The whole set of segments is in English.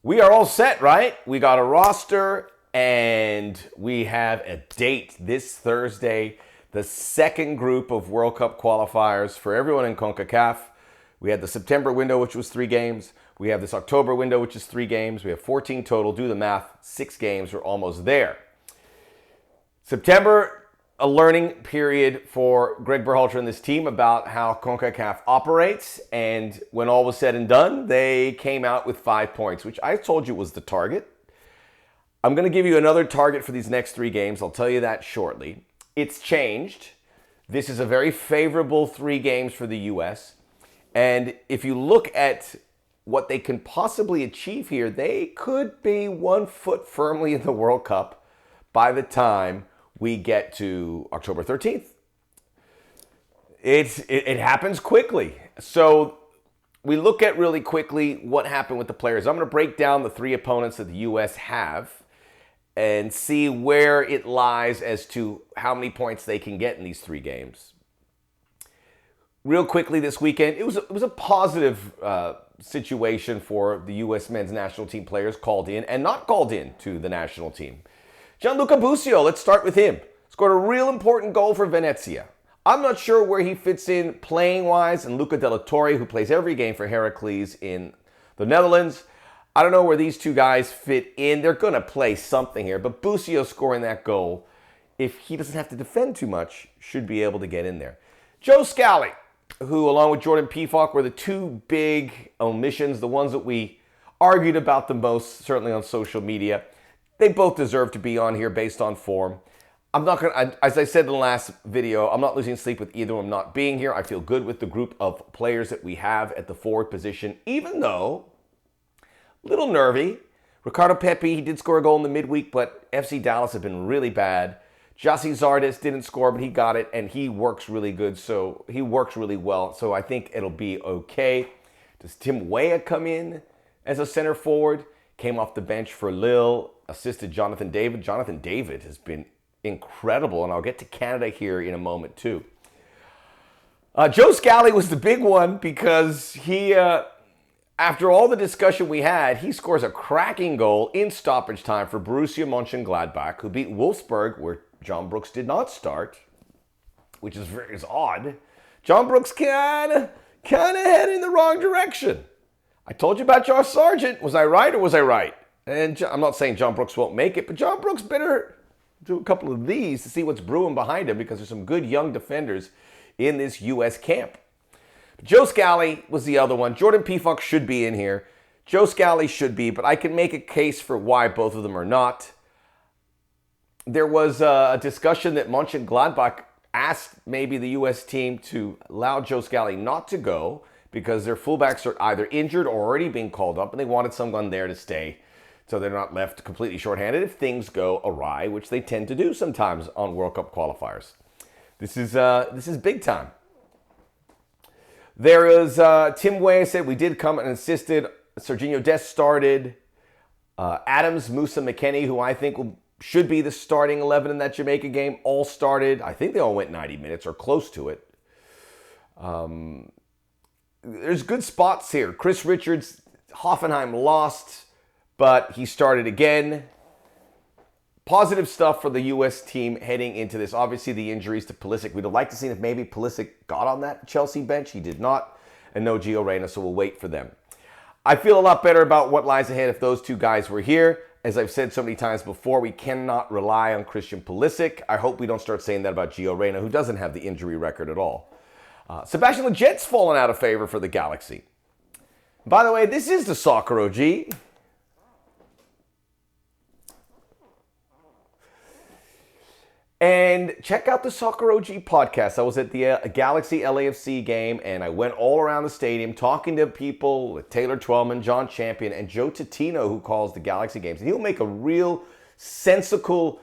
We are all set, right? We got a roster and we have a date this Thursday, the second group of World Cup qualifiers for everyone in CONCACAF. We had the September window, which was 3 games. We have this October window, which is 3 games. We have 14 total. Do the math, 6 games. We're almost there. September, a learning period for Greg Berhalter and this team about how CONCACAF operates. And when all was said and done, they came out with 5 points, which I told you was the target. I'm going to give you another target for these next 3 games. I'll tell you that shortly. It's changed. This is a very favorable 3 games for the U.S. And if you look at what they can possibly achieve here, they could be 1 foot firmly in the World Cup by the time we get to October 13th. It happens quickly. So we look at really quickly what happened with the players. I'm going to break down the 3 opponents that the U.S. have and see where it lies as to how many points they can get in these 3 games. Real quickly this weekend, it was a positive situation for the U.S. men's national team players called in and not called in to the national team. Gianluca Busio, let's start with him. Scored a real important goal for Venezia. I'm not sure where he fits in playing-wise, and Luca Della Torre, who plays every game for Heracles in the Netherlands. I don't know where these 2 guys fit in. They're going to play something here, but Busio scoring that goal, if he doesn't have to defend too much, should be able to get in there. Joe Scally, who along with Jordan Pefok were the 2 big omissions, the ones that we argued about the most, certainly on social media. They both deserve to be on here based on form. I'm not going to, as I said in the last video, I'm not losing sleep with either of them not being here. I feel good with the group of players that we have at the forward position, even though a little nervy. Ricardo Pepi, he did score a goal in the midweek, but FC Dallas have been really bad. Jossie Zardes didn't score, but he got it, and he works really good, so he works really well. So I think it'll be okay. Does Tim Weah come in as a center forward? Came off the bench for Lille, assisted Jonathan David. Jonathan David has been incredible, and I'll get to Canada here in a moment too. Joe Scally was the big one because he, after all the discussion we had, he scores a cracking goal in stoppage time for Borussia Mönchengladbach, who beat Wolfsburg, where John Brooks did not start, which is odd. John Brooks kind of heading in the wrong direction. I told you about Josh Sargent. Was I right or was I right? And I'm not saying John Brooks won't make it, but John Brooks better do a couple of these to see what's brewing behind him because there's some good young defenders in this U.S. camp. Joe Scally was the other one. Jordan Pefok should be in here. Joe Scally should be, but I can make a case for why both of them are not. There was a discussion that Mönchengladbach asked maybe the U.S. team to allow Joe Scally not to go because their fullbacks are either injured or already being called up, and they wanted someone there to stay so they're not left completely shorthanded if things go awry, which they tend to do sometimes on World Cup qualifiers. This is big time. There is Tim Weah said we did come and assisted. Serginho Dest started. Adams, Musa, McKennie, who I think should be the starting 11 in that Jamaica game, all started. I think they all went 90 minutes or close to it. There's good spots here. Chris Richards, Hoffenheim lost, but he started again. Positive stuff for the U.S. team heading into this. Obviously, the injuries to Pulisic. We'd have liked to see if maybe Pulisic got on that Chelsea bench. He did not. And no Gio Reyna, so we'll wait for them. I feel a lot better about what lies ahead if those 2 guys were here. As I've said so many times before, we cannot rely on Christian Pulisic. I hope we don't start saying that about Gio Reyna, who doesn't have the injury record at all. Sebastian Leget's fallen out of favor for the Galaxy. By the way, this is the Soccer OG. And check out the Soccer OG podcast. I was at the Galaxy LAFC game, and I went all around the stadium talking to people with Taylor Twellman, John Champion, and Joe Titino, who calls the Galaxy games. And he'll make a real sensical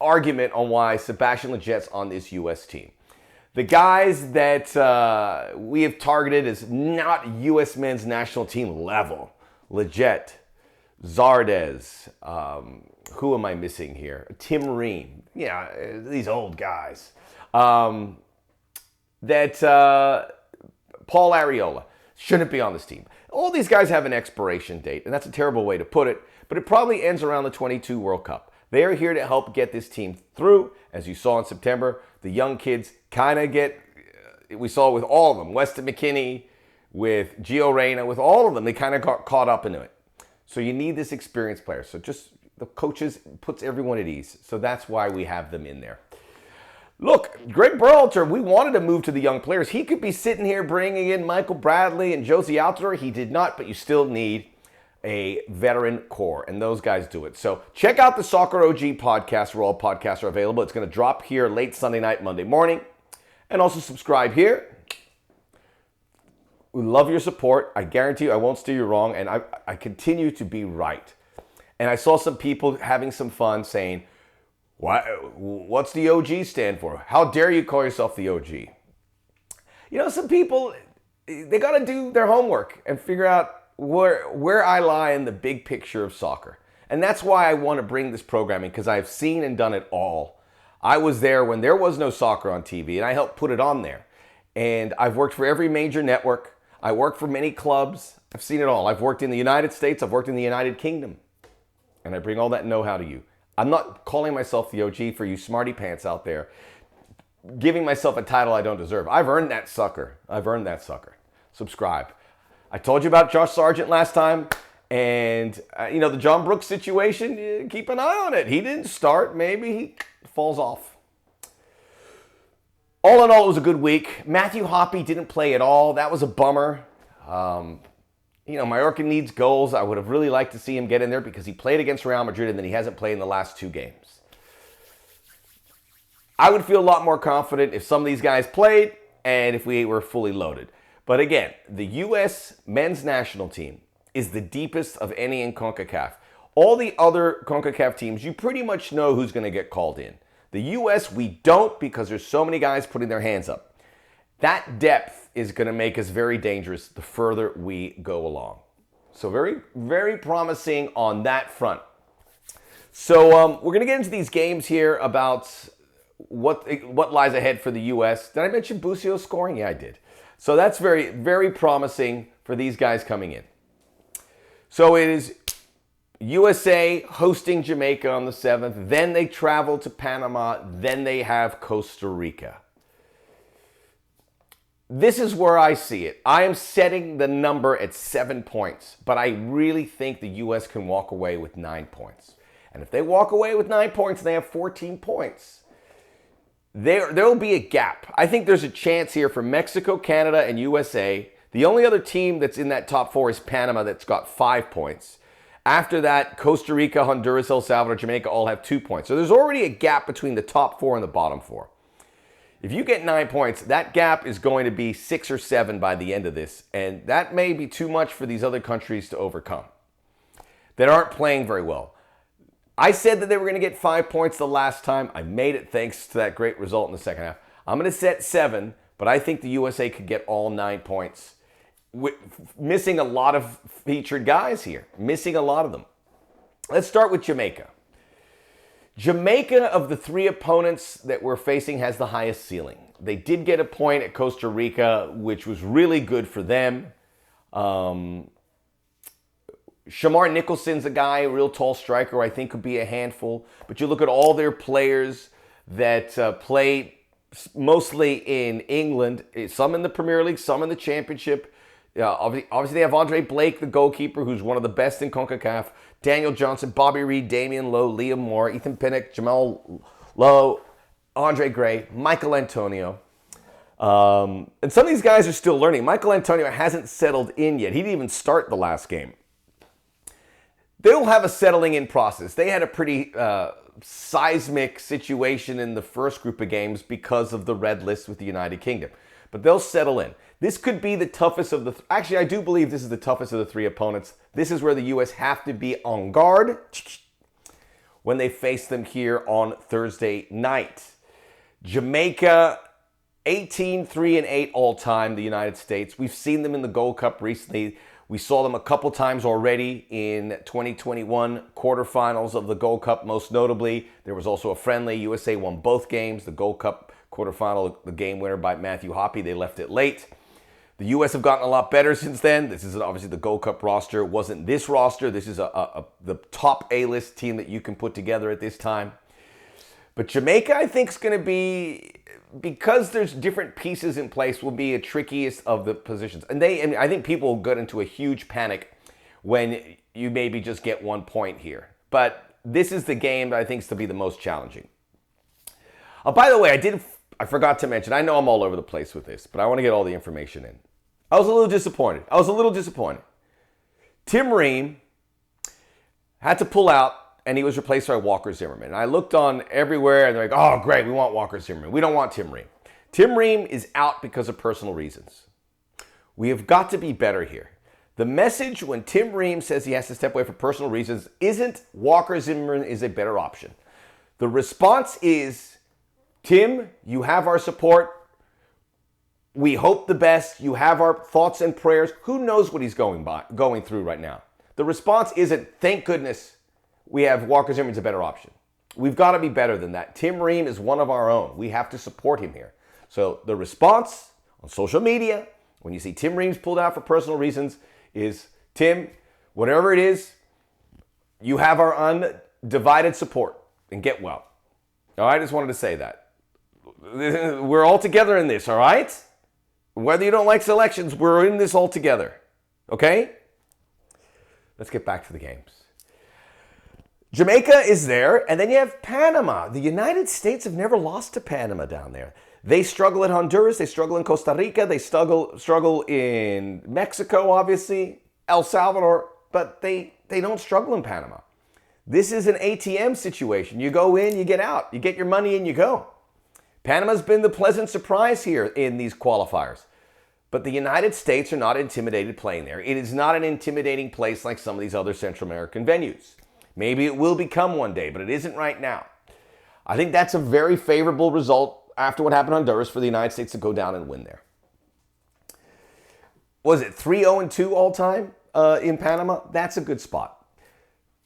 argument on why Sebastian Leget's on this U.S. team. The guys that we have targeted as not U.S. men's national team level. Leggett, Zardes, who am I missing here? Tim Ream. Yeah, these old guys. Paul Arriola. shouldn't be on this team. All these guys have an expiration date, and that's a terrible way to put it, but it probably ends around the 22 World Cup. They are here to help get this team through. As you saw in September, the young kids kind of we saw it with all of them, Weston McKennie, with Gio Reyna, with all of them, they kind of got caught up into it. So you need this experienced player. So just the coaches puts everyone at ease. So that's why we have them in there. Look, Greg Berhalter, we wanted to move to the young players. He could be sitting here bringing in Michael Bradley and Josie Altidore. He did not, but you still need a veteran core, and those guys do it. So check out the Soccer OG podcast where all podcasts are available. It's going to drop here late Sunday night, Monday morning. And also subscribe here. We love your support. I guarantee you I won't steer you wrong, and I continue to be right. And I saw some people having some fun saying, what's the OG stand for? How dare you call yourself the OG? You know, some people, they got to do their homework and figure out where I lie in the big picture of soccer. And that's why I want to bring this programming, because I've seen and done it all. I was there when there was no soccer on TV, and I helped put it on there. And I've worked for every major network. I worked for many clubs. I've seen it all. I've worked in the United States. I've worked in the United Kingdom. And I bring all that know-how to you. I'm not calling myself the OG for you smarty pants out there, giving myself a title I don't deserve. I've earned that sucker. I've earned that sucker. Subscribe. I told you about Josh Sargent last time. And, the John Brooks situation, keep an eye on it. He didn't start. Maybe he falls off. All in all, it was a good week. Matthew Hoppe didn't play at all. That was a bummer. Mallorca needs goals. I would have really liked to see him get in there because he played against Real Madrid and then he hasn't played in the last 2 games. I would feel a lot more confident if some of these guys played and if we were fully loaded. But again, the U.S. men's national team is the deepest of any in CONCACAF. All the other CONCACAF teams, you pretty much know who's going to get called in. The U.S., we don't, because there's so many guys putting their hands up. That depth is going to make us very dangerous the further we go along. So very, very promising on that front. So we're going to get into these games here about what lies ahead for the U.S. Did I mention Busio scoring? Yeah, I did. So that's very, very promising for these guys coming in. So it is USA hosting Jamaica on the 7th. Then they travel to Panama. Then they have Costa Rica. This is where I see it. I am setting the number at 7 points, but I really think the U.S. can walk away with 9 points. And if they walk away with 9 points and they have 14 points, there will be a gap. I think there's a chance here for Mexico, Canada, and USA. The only other team that's in that top 4 is Panama, that's got 5 points. After that, Costa Rica, Honduras, El Salvador, Jamaica all have 2 points. So there's already a gap between the top 4 and the bottom 4. If you get 9 points, that gap is going to be 6 or 7 by the end of this. And that may be too much for these other countries to overcome that aren't playing very well. I said that they were going to get 5 points the last time. I made it thanks to that great result in the second half. I'm going to set 7, but I think the USA could get all 9 points. Missing a lot of featured guys here. Missing a lot of them. Let's start with Jamaica. Jamaica, of the 3 opponents that we're facing, has the highest ceiling. They did get a point at Costa Rica, which was really good for them. Shamar Nicholson's a guy, a real tall striker, who I think could be a handful. But you look at all their players that play mostly in England, some in the Premier League, some in the Championship. Obviously, they have Andre Blake, the goalkeeper, who's one of the best in CONCACAF. Daniel Johnson, Bobby Reed, Damian Lowe, Liam Moore, Ethan Pinnock, Jamal Lowe, Andre Gray, Michael Antonio. And some of these guys are still learning. Michael Antonio hasn't settled in yet. He didn't even start the last game. They'll have a settling in process. They had a pretty seismic situation in the first group of games because of the red list with the United Kingdom. But they'll settle in. This could be the toughest of the... Actually, I do believe this is the toughest of the 3 opponents. This is where the U.S. have to be on guard when they face them here on Thursday night. Jamaica, 18-3-8 all-time, the United States. We've seen them in the Gold Cup recently. We saw them a couple times already in 2021 quarterfinals of the Gold Cup, most notably. There was also a friendly. USA won both games. The Gold Cup quarterfinal, the game winner by Matthew Hoppe. They left it late. The U.S. have gotten a lot better since then. This is obviously the Gold Cup roster. It wasn't this roster. This is the top A-list team that you can put together at this time. But Jamaica, I think, is going to be, because there's different pieces in place, will be a trickiest of the positions. And I think people will get into a huge panic when you maybe just get 1 point here. But this is the game that I think is to be the most challenging. By the way, I forgot to mention, I know I'm all over the place with this, but I want to get all the information in. I was a little disappointed. Tim Ream had to pull out, and he was replaced by Walker Zimmerman. And I looked on everywhere, and they're like, oh, great, we want Walker Zimmerman. We don't want Tim Ream. Tim Ream is out because of personal reasons. We have got to be better here. The message when Tim Ream says he has to step away for personal reasons isn't Walker Zimmerman is a better option. The response is, Tim, you have our support. We hope the best. You have our thoughts and prayers. Who knows what he's going through right now? The response isn't, thank goodness we have Walker Zimmerman's a better option. We've got to be better than that. Tim Ream is one of our own. We have to support him here. So the response on social media, when you see Tim Ream's pulled out for personal reasons, is, Tim, whatever it is, you have our undivided support, and get well. All right, I just wanted to say that. We're all together in this, all right? Whether you don't like selections, we're in this all together. Okay? Let's get back to the games. Jamaica is there, and then you have Panama. The United States have never lost to Panama down there. They struggle at Honduras, they struggle in Costa Rica, they struggle in Mexico, obviously, El Salvador, but they don't struggle in Panama. This is an ATM situation. You go in, you get out. You get your money and you go. Panama's been the pleasant surprise here in these qualifiers. But the United States are not intimidated playing there. It is not an intimidating place like some of these other Central American venues. Maybe it will become one day, but it isn't right now. I think that's a very favorable result after what happened in Honduras for the United States to go down and win there. Was it 3-0-2 all time in Panama? That's a good spot.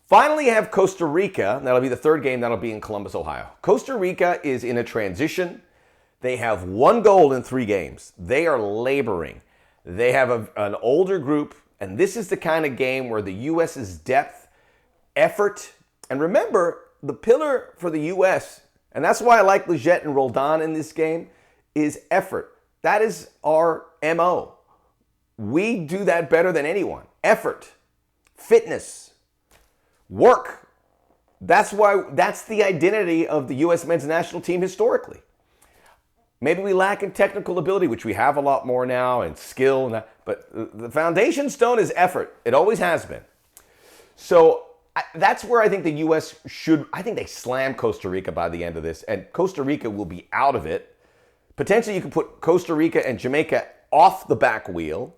Finally, you have Costa Rica. That'll be the third game. That'll be in Columbus, Ohio. Costa Rica is in a transition. They have 1 goal in 3 games. They are laboring. They have an older group, and this is the kind of game where the U.S.'s depth, effort, and remember, the pillar for the U.S., and that's why I like Leggett and Roldan in this game, is effort. That is our MO. We do that better than anyone. Effort, fitness, work. That's the identity of the U.S. men's national team historically. Maybe we lack in technical ability, which we have a lot more now, and skill, but the foundation stone is effort. It always has been. So that's where I think the U.S. I think they slam Costa Rica by the end of this, and Costa Rica will be out of it. Potentially you could put Costa Rica and Jamaica off the back wheel,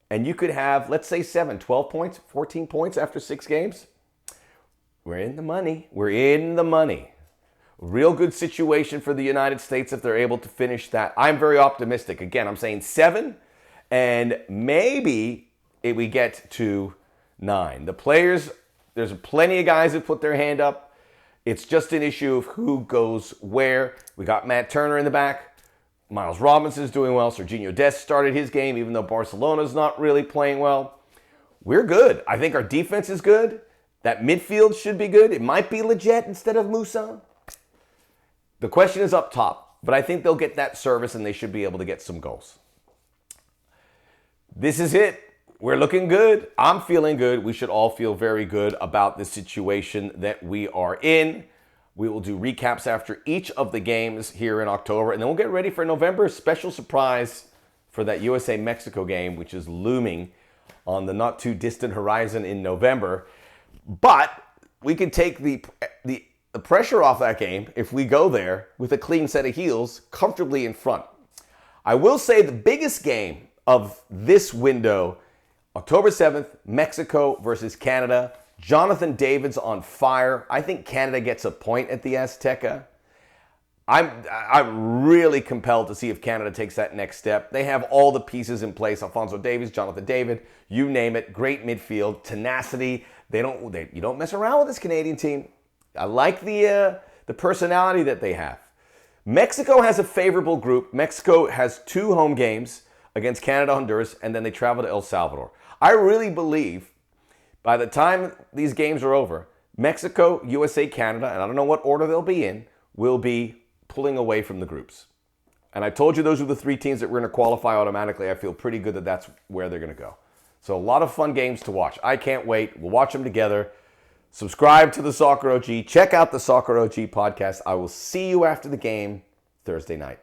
and you could have, let's say 12 points, 14 points after 6 games. We're in the money. We're in the money. Real good situation for the United States if they're able to finish that. I'm very optimistic. Again, I'm saying 7, and maybe we get to 9. The players, there's plenty of guys that put their hand up. It's just an issue of who goes where. We got Matt Turner in the back. Miles Robinson's doing well. Serginho Dest started his game, even though Barcelona's not really playing well. We're good. I think our defense is good. That midfield should be good. It might be Leggett instead of Musa. The question is up top, but I think they'll get that service and they should be able to get some goals. This is it. We're looking good. I'm feeling good. We should all feel very good about the situation that we are in. We will do recaps after each of the games here in October, and then we'll get ready for November. Special surprise for that USA-Mexico game, which is looming on the not too distant horizon in November. But we can take the pressure off that game if we go there with a clean set of heels comfortably in front. I will say the biggest game of this window, October 7th, Mexico versus Canada. Jonathan David's on fire. I think Canada gets a point at the Azteca. I'm really compelled to see if Canada takes that next step. They have all the pieces in place. Alphonso Davies, Jonathan David, you name it. Great midfield, tenacity. You don't mess around with this Canadian team. I like the personality that they have. Mexico has a favorable group. Mexico has 2 home games against Canada, Honduras, and then they travel to El Salvador. I really believe by the time these games are over, Mexico, USA, Canada, and I don't know what order they'll be in, will be pulling away from the groups. And I told you those are the 3 teams that were going to qualify automatically. I feel pretty good that that's where they're going to go. So a lot of fun games to watch. I can't wait. We'll watch them together. Subscribe to the Soccer OG. Check out the Soccer OG podcast. I will see you after the game Thursday night.